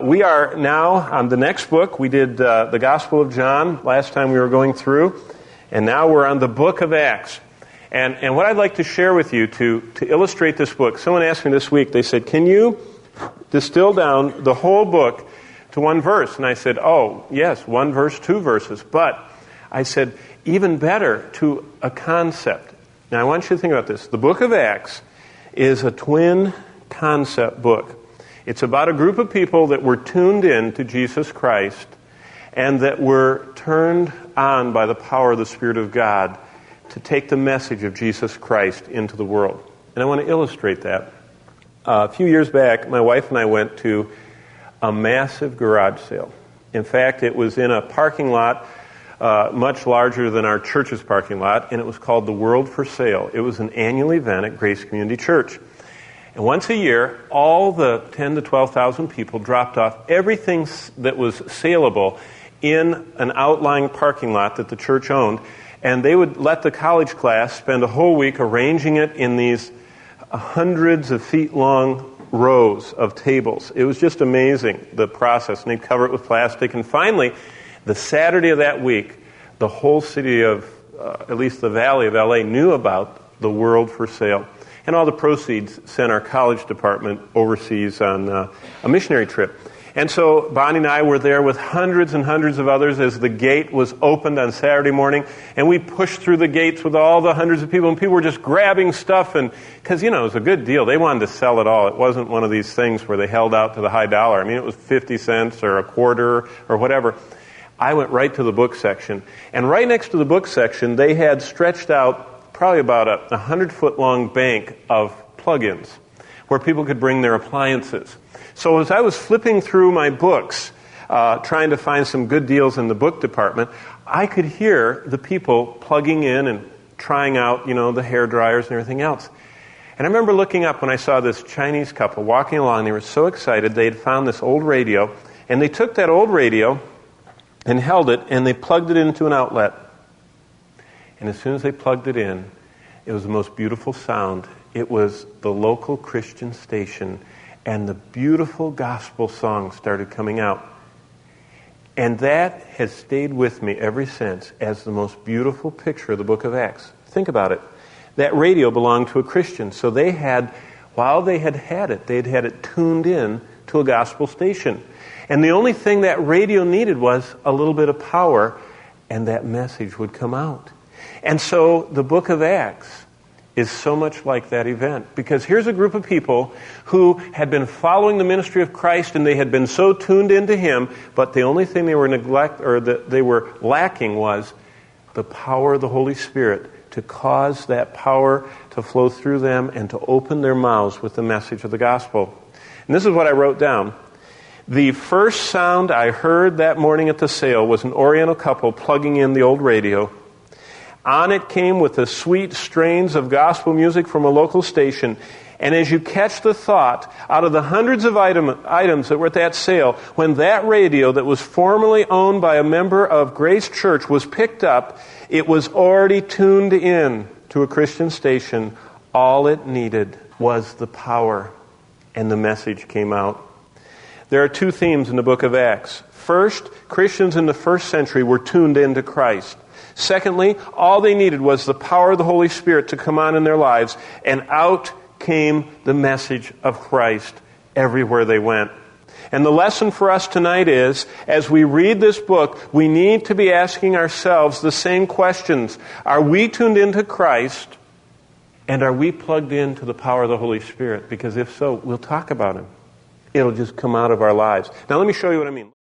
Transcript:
We are now on the next book. We did the Gospel of John last time we were going through, and now we're on the book of Acts. And what I'd like to share with you to illustrate this book, someone asked me this week, they said, can you distill down the whole book to one verse? And I said, oh, yes, one verse, two verses. But I said, even better, to a concept. Now I want you to think about this. The book of Acts is a twin concept book. It's about a group of people that were tuned in to Jesus Christ and that were turned on by the power of the Spirit of God to take the message of Jesus Christ into the world. And I want to illustrate that. A few years back, my wife and I went to a massive garage sale. In fact, it was in a parking lot much larger than our church's parking lot, and it was called the World for Sale. It was an annual event at Grace Community Church. And once a year, all the 10,000 to 12,000 people dropped off everything that was saleable in an outlying parking lot that the church owned, and they would let the college class spend a whole week arranging it in these hundreds of feet long rows of tables. It was just amazing, the process, and they'd cover it with plastic. And finally, the Saturday of that week, the whole city of, at least the Valley of LA, knew about the World for Sale. And all the proceeds sent our college department overseas on a missionary trip. And so Bonnie and I were there with hundreds and hundreds of others as the gate was opened on Saturday morning. And we pushed through the gates with all the hundreds of people. And people were just grabbing stuff. And because, it was a good deal. They wanted to sell it all. It wasn't one of these things where they held out to the high dollar. I mean, it was 50 cents or a quarter or whatever. I went right to the book section. And right next to the book section, they had stretched out probably about a 100-foot-long bank of plug-ins where people could bring their appliances. So as I was flipping through my books, trying to find some good deals in the book department, I could hear the people plugging in and trying out, the hair dryers and everything else. And I remember looking up when I saw this Chinese couple walking along. They were so excited. They had found this old radio, and they took that old radio and held it, and they plugged it into an outlet. And as soon as they plugged it in, it was the most beautiful sound. It was the local Christian station, and the beautiful gospel songs started coming out. And that has stayed with me ever since as the most beautiful picture of the book of Acts. Think about it. That radio belonged to a Christian, so they had, while they had it, they'd had it tuned in to a gospel station. And the only thing that radio needed was a little bit of power, and that message would come out. And so the book of Acts is so much like that event, because here's a group of people who had been following the ministry of Christ, and they had been so tuned into Him, but the only thing they were lacking was the power of the Holy Spirit to cause that power to flow through them and to open their mouths with the message of the gospel. And this is what I wrote down. The first sound I heard that morning at the sale was an Oriental couple plugging in the old radio. On it came with the sweet strains of gospel music from a local station. And as you catch the thought, out of the hundreds of items that were at that sale, when that radio that was formerly owned by a member of Grace Church was picked up, it was already tuned in to a Christian station. All it needed was the power, and the message came out. There are two themes in the book of Acts. First, Christians in the first century were tuned into Christ. Secondly, all they needed was the power of the Holy Spirit to come on in their lives, and out came the message of Christ everywhere they went. And the lesson for us tonight is, as we read this book, we need to be asking ourselves the same questions. Are we tuned into Christ, and are we plugged into the power of the Holy Spirit? Because if so, we'll talk about Him. It'll just come out of our lives. Now let me show you what I mean.